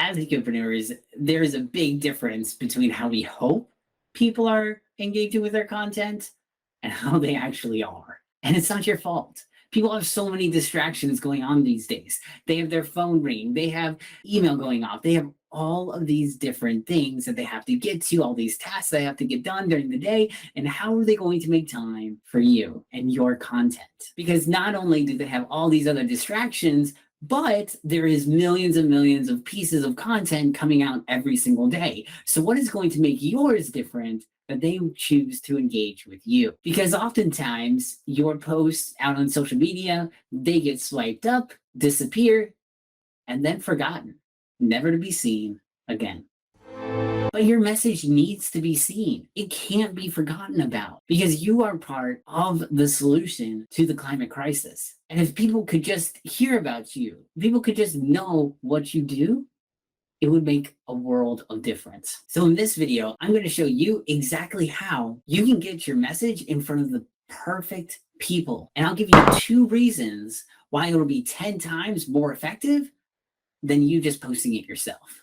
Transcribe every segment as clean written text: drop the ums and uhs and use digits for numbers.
As ecopreneurs, there is a big difference between how we hope people are engaging with their content and how they actually are. And it's not your fault. People have so many distractions going on these days. They have their phone ringing, they have email going off, they have all of these different things that they have to get to, all these tasks they have to get done during the day. And how are they going to make time for you and your content? Because not only do they have all these other distractions, but there is millions and millions of pieces of content coming out every single day. So what is going to make yours different that they choose to engage with you? Because oftentimes your posts out on social media, they get swiped up, disappear, and then forgotten, never to be seen again. But your message needs to be seen. It can't be forgotten about because you are part of the solution to the climate crisis. And if people could just hear about you, people could just know what you do, it would make a world of difference. So in this video, I'm going to show you exactly how you can get your message in front of the perfect people. And I'll give you 2 reasons why it will be 10 times more effective than you just posting it yourself.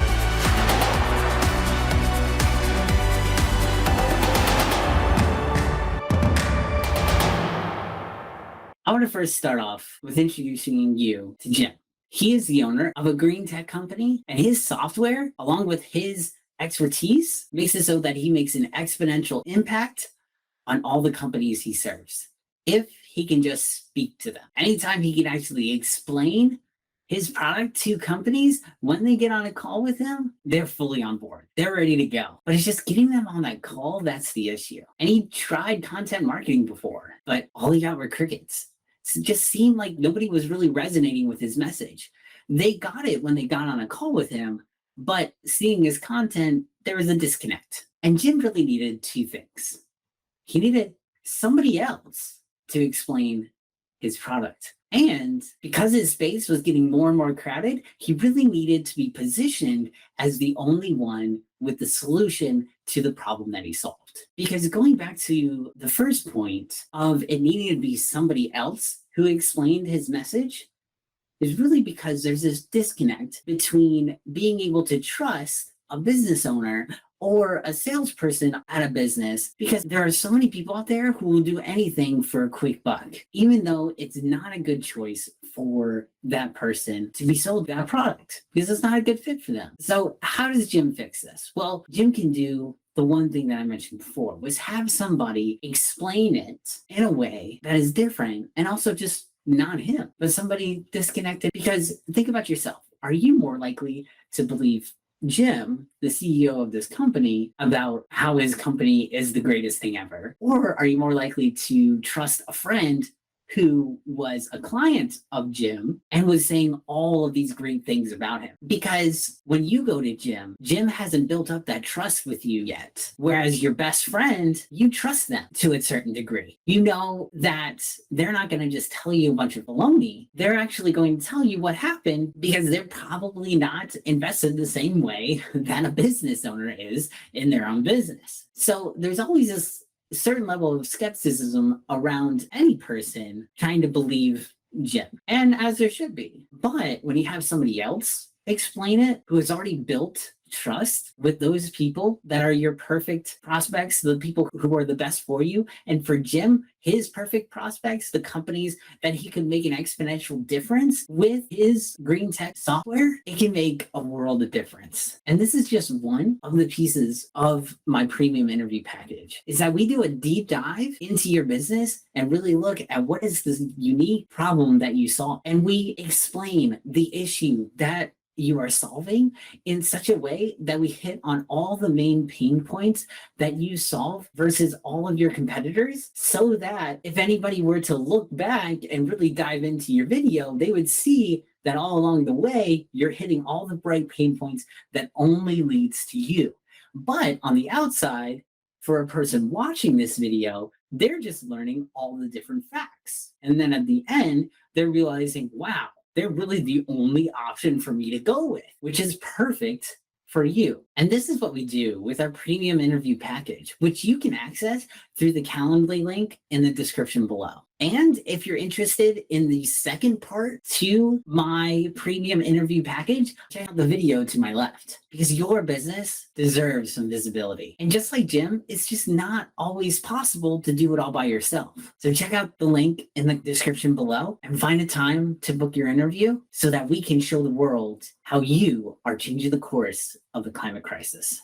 I want to first start off with introducing you to Jim. He is the owner of a green tech company, and his software, along with his expertise, makes it so that he makes an exponential impact on all the companies he serves. If he can just speak to them. Anytime he can actually explain his product to companies, when they get on a call with him, they're fully on board. They're ready to go. But it's just getting them on that call that's the issue. And he tried content marketing before, but all he got were crickets. It just seemed like nobody was really resonating with his message. They got it when they got on a call with him, but seeing his content, there was a disconnect. And Jim really needed 2 things. He needed somebody else to explain his product. And because his space was getting more and more crowded, he really needed to be positioned as the only one with the solution to the problem that he solved. Because going back to the first point of it needing to be somebody else who explained his message is really because there's this disconnect between being able to trust a business owner or a salesperson at a business, because there are so many people out there who will do anything for a quick buck, even though it's not a good choice for that person to be sold that product because it's not a good fit for them. So how does Jim fix this? Well, Jim can do the one thing that I mentioned before, was have somebody explain it in a way that is different and also just not him, but somebody disconnected. Because think about yourself. Are you more likely to believe Jim, the CEO of this company, about how his company is the greatest thing ever? Or are you more likely to trust a friend who was a client of Jim and was saying all of these great things about him? Because when you go to Jim, Jim hasn't built up that trust with you yet. Whereas your best friend, you trust them to a certain degree. You know that they're not going to just tell you a bunch of baloney. They're actually going to tell you what happened because they're probably not invested the same way that a business owner is in their own business. So there's always this certain level of skepticism around any person trying to believe Jim, and as there should be. But when you have somebody else explain it who has already built trust with those people that are your perfect prospects, the people who are the best for you, and for Jim, his perfect prospects, the companies that he can make an exponential difference with his green tech software, it can make a world of difference. And this is just one of the pieces of my premium interview package, is that we do a deep dive into your business and really look at what is this unique problem that you solve. And we explain the issue that you are solving in such a way that we hit on all the main pain points that you solve versus all of your competitors, so that if anybody were to look back and really dive into your video, they would see that all along the way, you're hitting all the bright pain points that only leads to you. But on the outside, for a person watching this video, they're just learning all the different facts. And then at the end, they're realizing, wow, they're really the only option for me to go with, which is perfect for you. And this is what we do with our premium interview package, which you can access through the Calendly link in the description below. And if you're interested in the second part to my premium interview package, check out the video to my left because your business deserves some visibility. And just like Jim, it's just not always possible to do it all by yourself. So check out the link in the description below and find a time to book your interview so that we can show the world how you are changing the course of the climate crisis.